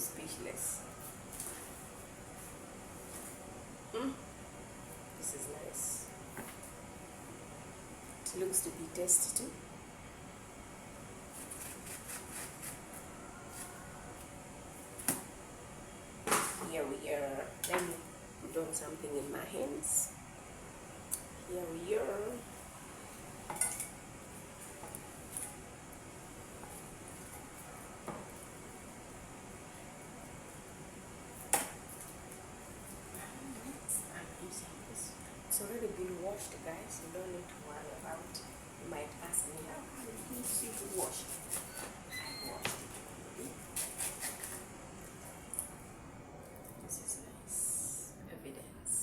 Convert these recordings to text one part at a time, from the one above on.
speechless. This is nice. It looks to be tasty too. Here we are. Let me put on something in my hands. Here we are. It's already been washed, guys. You don't need to worry about it. You might ask me, how did you see to wash it? I washed it already. This is nice evidence.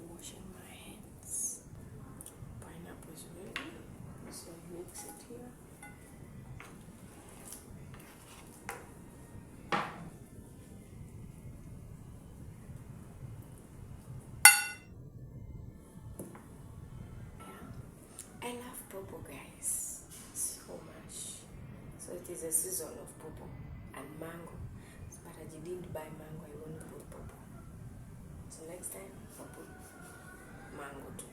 Washing my hands. Pineapple is ready, so mix it here. I love pawpaw, guys, so much. So it is a season of pawpaw and mango, but I didn't buy mango. I only put pawpaw. So next time I'll put mango too.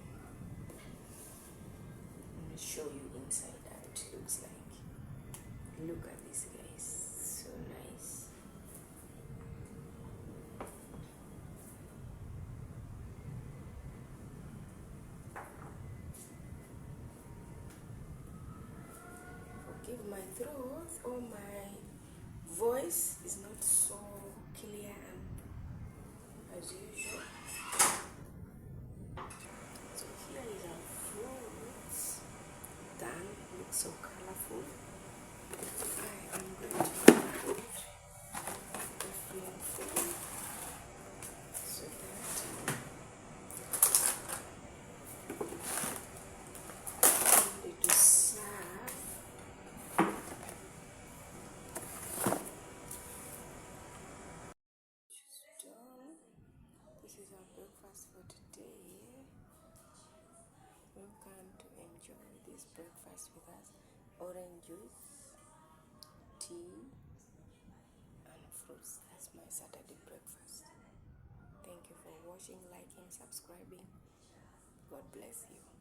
Let me show you inside how it looks like. Look at this, guys, so nice. Forgive my throat or my voice is not so clear and as usual. So colorful. I am going to put the flavorful so that I'm ready to serve. She's done. This is our breakfast for today. Welcome to enjoy this breakfast with us. Orange juice, tea, and fruits. That's my Saturday breakfast. Thank you for watching, liking, subscribing. God bless you.